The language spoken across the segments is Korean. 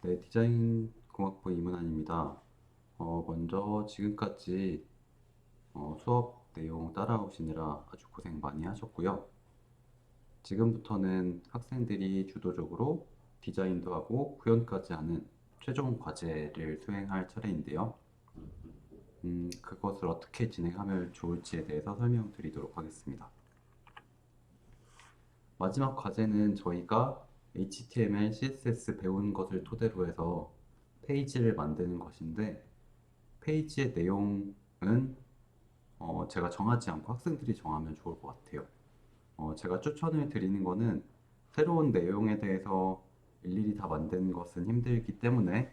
네, 디자인 공학부 이문환입니다. 먼저 지금까지 수업 내용 따라오시느라 아주 고생 많이 하셨고요. 지금부터는 학생들이 주도적으로 디자인도 하고 구현까지 하는 최종 과제를 수행할 차례인데요. 그것을 어떻게 진행하면 좋을지에 대해서 설명드리도록 하겠습니다. 마지막 과제는 저희가 HTML, CSS 배운 것을 토대로 해서 페이지를 만드는 것인데, 페이지의 내용은 제가 정하지 않고 학생들이 정하면 좋을 것 같아요. 제가 추천을 드리는 거는 새로운 내용에 대해서 일일이 다 만드는 것은 힘들기 때문에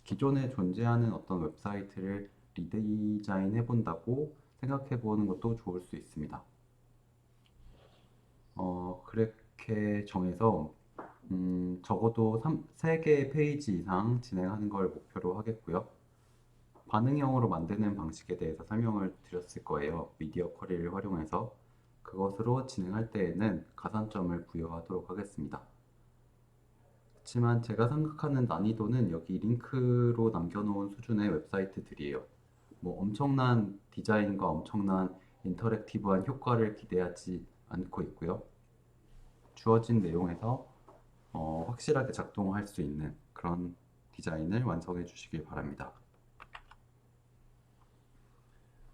기존에 존재하는 어떤 웹사이트를 리디자인 해본다고 생각해 보는 것도 좋을 수 있습니다. 그렇게 정해서 적어도 3개의 페이지 이상 진행하는 걸 목표로 하겠고요. 반응형으로 만드는 방식에 대해서 설명을 드렸을 거예요. 미디어 쿼리를 활용해서 그것으로 진행할 때에는 가산점을 부여하도록 하겠습니다. 그렇지만 제가 생각하는 난이도는 여기 링크로 남겨놓은 수준의 웹사이트들이에요. 뭐 엄청난 디자인과 엄청난 인터랙티브한 효과를 기대하지 않고 있고요. 주어진 내용에서 확실하게 작동할 수 있는 그런 디자인을 완성해 주시길 바랍니다.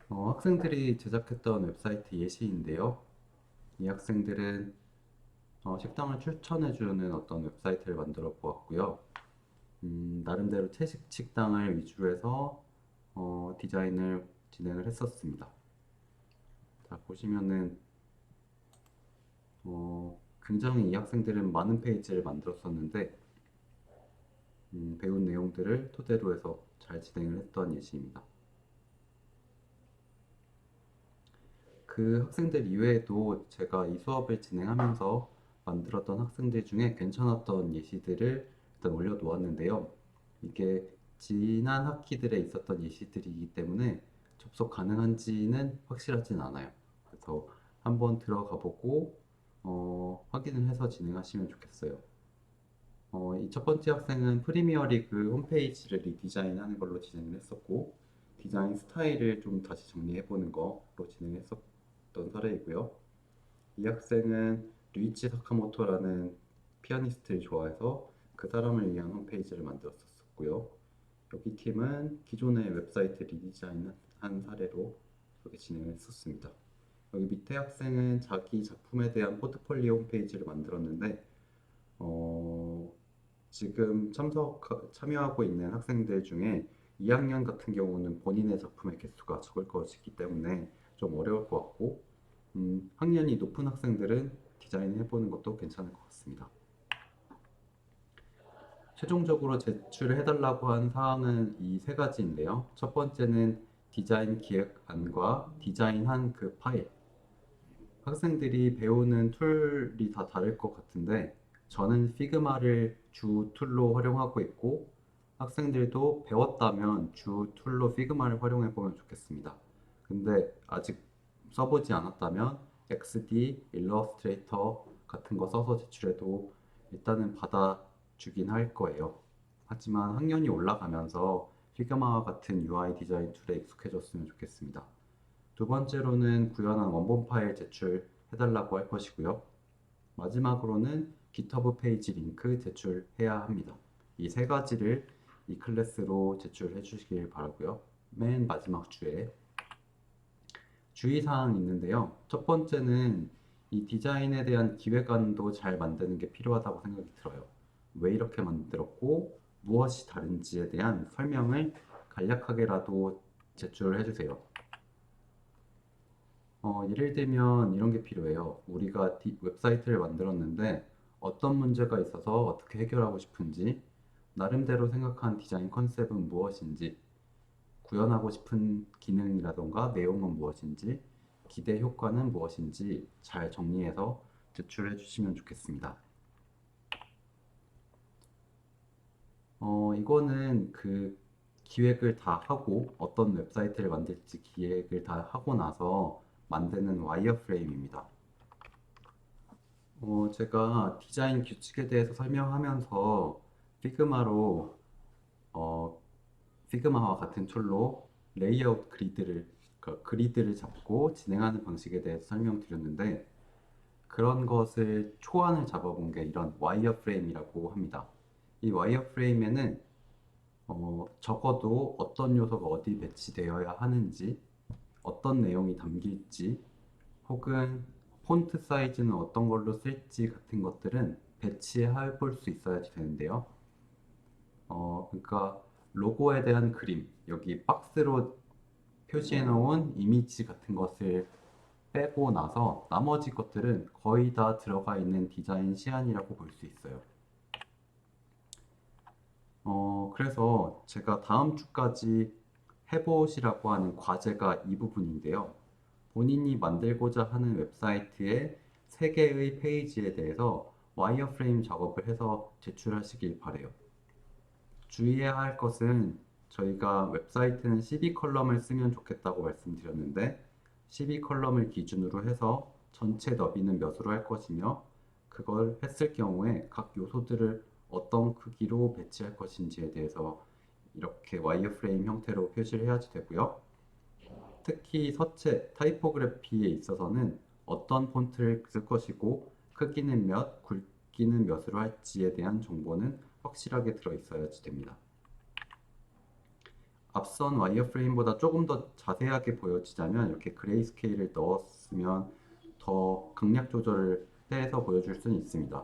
학생들이 제작했던 웹사이트 예시인데요. 이 학생들은 식당을 추천해주는 어떤 웹사이트를 만들어 보았고요. 나름대로 채식 식당을 위주로 해서 디자인을 진행을 했었습니다. 자, 보시면은 굉장히 이 학생들은 많은 페이지를 만들었었는데 배운 내용들을 토대로 해서 잘 진행을 했던 예시입니다. 그 학생들 이외에도 제가 이 수업을 진행하면서 만들었던 학생들 중에 괜찮았던 예시들을 일단 올려놓았는데요. 이게 지난 학기들에 있었던 예시들이기 때문에 접속 가능한지는 확실하진 않아요. 그래서 한번 들어가 보고 확인을 해서 진행하시면 좋겠어요. 이 첫 번째 학생은 프리미어 리그 홈페이지를 리디자인하는 걸로 진행을 했었고, 디자인 스타일을 좀 다시 정리해보는 거로 진행했었던 사례이고요. 이 학생은 류이치 사카모토라는 피아니스트를 좋아해서 그 사람을 위한 홈페이지를 만들었었고요. 여기 팀은 기존의 웹사이트 리디자인한 사례로 이렇게 진행을 했었습니다. 여기 밑에 학생은 자기 작품에 대한 포트폴리오 홈페이지를 만들었는데 어, 지금 참여하고 있는 학생들 중에 2학년 같은 경우는 본인의 작품의 개수가 적을 것이기 때문에 좀 어려울 것 같고, 학년이 높은 학생들은 디자인 해보는 것도 괜찮을 것 같습니다. 최종적으로 제출해달라고 한 사항은 이 세 가지인데요. 첫 번째는 디자인 기획안과 디자인한 그 파일. 학생들이 배우는 툴이 다 다를 것 같은데 저는 피그마를 주 툴로 활용하고 있고 학생들도 배웠다면 주 툴로 피그마를 활용해 보면 좋겠습니다. 근데 아직 써보지 않았다면 XD, 일러스트레이터 같은 거 써서 제출해도 일단은 받아주긴 할 거예요. 하지만 학년이 올라가면서 피그마와 같은 UI 디자인 툴에 익숙해졌으면 좋겠습니다. 두 번째로는 구현한 원본 파일 제출해달라고 할 것이고요. 마지막으로는 GitHub 페이지 링크 제출해야 합니다. 이 세 가지를 이 클래스로 제출해 주시길 바라고요. 맨 마지막 주에 주의사항이 있는데요. 첫 번째는 이 디자인에 대한 기획안도 잘 만드는 게 필요하다고 생각이 들어요. 왜 이렇게 만들었고 무엇이 다른지에 대한 설명을 간략하게라도 제출해 주세요. 예를 들면 이런 게 필요해요. 우리가 웹사이트를 만들었는데 어떤 문제가 있어서 어떻게 해결하고 싶은지, 나름대로 생각한 디자인 컨셉은 무엇인지, 구현하고 싶은 기능이라던가 내용은 무엇인지, 기대 효과는 무엇인지 잘 정리해서 제출해 주시면 좋겠습니다. 이거는 그 기획을 다 하고 어떤 웹사이트를 만들지 기획을 다 하고 나서 만드는 와이어프레임입니다. 제가 디자인 규칙에 대해서 설명하면서 피그마로 어, 피그마와 같은 툴로 레이아웃 그리드를 그러니까 그리드를 잡고 진행하는 방식에 대해서 설명드렸는데 그런 것을 초안을 잡아본 게 이런 와이어프레임이라고 합니다. 이 와이어프레임에는 적어도 어떤 요소가 어디 배치되어야 하는지, 어떤 내용이 담길지, 혹은 폰트 사이즈는 어떤 걸로 쓸지 같은 것들은 배치해 볼 수 있어야지 되는데요. 그러니까 로고에 대한 그림, 여기 박스로 표시해 놓은 이미지 같은 것을 빼고 나서 나머지 것들은 거의 다 들어가 있는 디자인 시안이라고 볼 수 있어요. 그래서 제가 다음 주까지 해보시라고 하는 과제가 이 부분인데요. 본인이 만들고자 하는 웹사이트의 3개의 페이지에 대해서 와이어프레임 작업을 해서 제출하시길 바래요. 주의해야 할 것은 저희가 웹사이트는 12컬럼을 쓰면 좋겠다고 말씀드렸는데 12컬럼을 기준으로 해서 전체 너비는 몇으로 할 것이며 그걸 했을 경우에 각 요소들을 어떤 크기로 배치할 것인지에 대해서 이렇게 와이어프레임 형태로 표시를 해야지 되고요. 특히 서체, 타이포그래피에 있어서는 어떤 폰트를 쓸 것이고 크기는 몇, 굵기는 몇으로 할지에 대한 정보는 확실하게 들어있어야지 됩니다. 앞선 와이어프레임보다 조금 더 자세하게 보여지자면 이렇게 그레이스케일을 넣었으면 더 강약 조절을 해서 보여줄 수는 있습니다.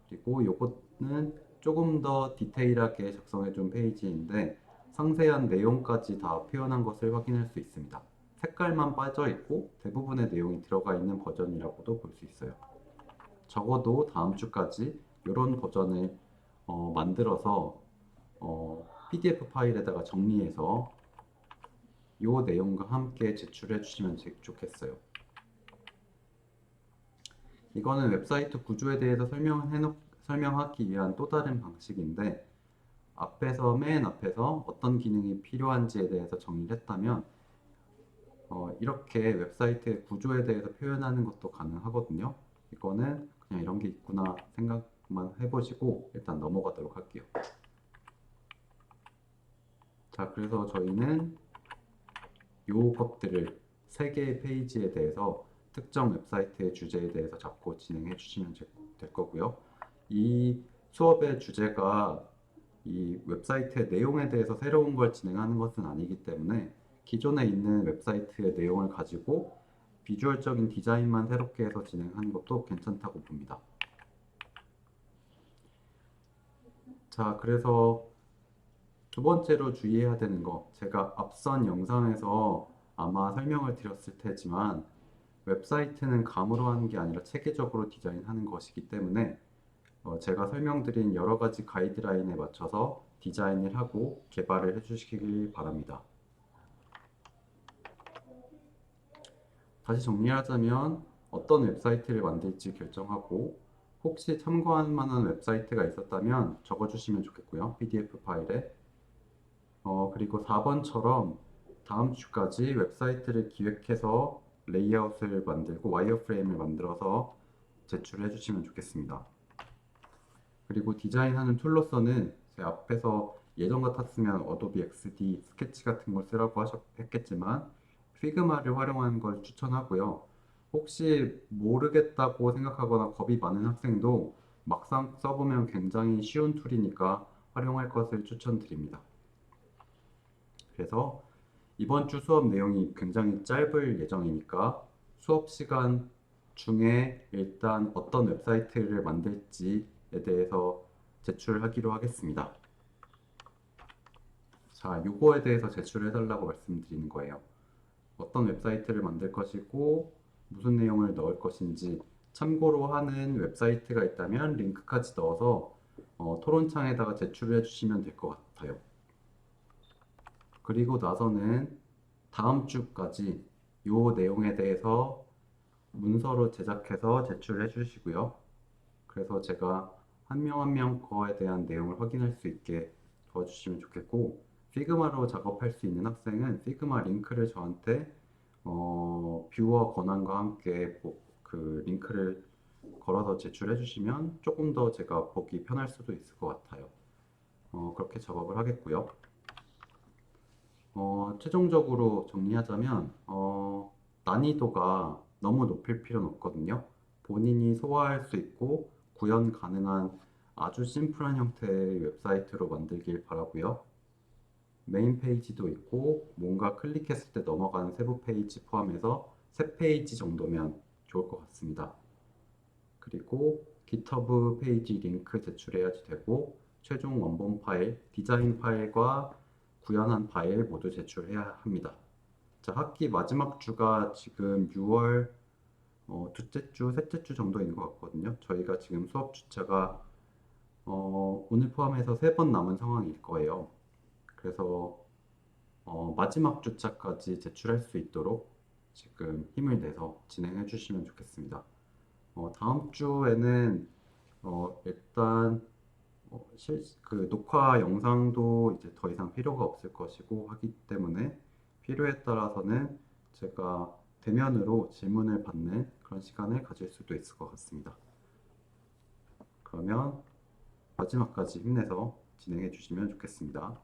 그리고 이거는 조금 더 디테일하게 작성해준 페이지인데 상세한 내용까지 다 표현한 것을 확인할 수 있습니다. 색깔만 빠져 있고 대부분의 내용이 들어가 있는 버전이라고도 볼 수 있어요. 적어도 다음 주까지 이런 버전을 만들어서 PDF 파일에다가 정리해서 이 내용과 함께 제출해 주시면 좋겠어요. 이거는 웹사이트 구조에 대해서 설명하기 위한 또 다른 방식인데 맨 앞에서 어떤 기능이 필요한지에 대해서 정리를 했다면 이렇게 웹사이트의 구조에 대해서 표현하는 것도 가능하거든요. 이거는 그냥 이런 게 있구나 생각만 해보시고 일단 넘어가도록 할게요. 자, 그래서 저희는 요것들을 3개의 페이지에 대해서 특정 웹사이트의 주제에 대해서 잡고 진행해 주시면 될 거고요. 이 수업의 주제가 이 웹사이트의 내용에 대해서 새로운 걸 진행하는 것은 아니기 때문에 기존에 있는 웹사이트의 내용을 가지고 비주얼적인 디자인만 새롭게 해서 진행하는 것도 괜찮다고 봅니다. 자, 그래서 두 번째로 주의해야 되는 거, 제가 앞선 영상에서 아마 설명을 드렸을 테지만 웹사이트는 감으로 하는 게 아니라 체계적으로 디자인하는 것이기 때문에 제가 설명드린 여러 가지 가이드라인에 맞춰서 디자인을 하고 개발을 해주시길 바랍니다. 다시 정리하자면 어떤 웹사이트를 만들지 결정하고 혹시 참고할 만한 웹사이트가 있었다면 적어주시면 좋겠고요. PDF 파일에. 그리고 4번처럼 다음 주까지 웹사이트를 기획해서 레이아웃을 만들고 와이어프레임을 만들어서 제출해 주시면 좋겠습니다. 그리고 디자인하는 툴로서는 제 앞에서 예전 같았으면 어도비 XD, 스케치 같은 걸 쓰라고 했겠지만 피그마를 활용하는 걸 추천하고요. 혹시 모르겠다고 생각하거나 겁이 많은 학생도 막상 써보면 굉장히 쉬운 툴이니까 활용할 것을 추천드립니다. 그래서 이번 주 수업 내용이 굉장히 짧을 예정이니까 수업 시간 중에 일단 어떤 웹사이트를 만들지에 대해서 제출하기로 하겠습니다. 자, 요거에 대해서 제출해달라고 말씀드리는 거예요. 어떤 웹사이트를 만들 것이고 무슨 내용을 넣을 것인지 참고로 하는 웹사이트가 있다면 링크까지 넣어서 토론창에다가 제출해 주시면 될 것 같아요. 그리고 나서는 다음 주까지 요 내용에 대해서 문서로 제작해서 제출해 주시고요. 그래서 제가 한 명 한 명 거에 대한 내용을 확인할 수 있게 도와주시면 좋겠고 피그마로 작업할 수 있는 학생은 피그마 링크를 저한테 뷰어 권한과 함께 그 링크를 걸어서 제출해 주시면 조금 더 제가 보기 편할 수도 있을 것 같아요. 그렇게 작업을 하겠고요. 최종적으로 정리하자면, 난이도가 너무 높일 필요는 없거든요. 본인이 소화할 수 있고 구현 가능한 아주 심플한 형태의 웹사이트로 만들길 바라고요. 메인 페이지도 있고 뭔가 클릭했을 때 넘어가는 세부 페이지 포함해서 3페이지 정도면 좋을 것 같습니다. 그리고 GitHub 페이지 링크 제출해야지 되고 최종 원본 파일, 디자인 파일과 구현한 파일 모두 제출해야 합니다. 자, 학기 마지막 주가 지금 6월 둘째 주, 셋째 주 정도인 것 같거든요. 저희가 지금 수업 주차가 오늘 포함해서 3번 남은 상황일 거예요. 그래서 마지막 주차까지 제출할 수 있도록 지금 힘을 내서 진행해 주시면 좋겠습니다. 다음 주에는 일단 그 녹화 영상도 이제 더 이상 필요가 없을 것이고 하기 때문에 필요에 따라서는 제가 대면으로 질문을 받는 그런 시간을 가질 수도 있을 것 같습니다. 그러면 마지막까지 힘내서 진행해 주시면 좋겠습니다.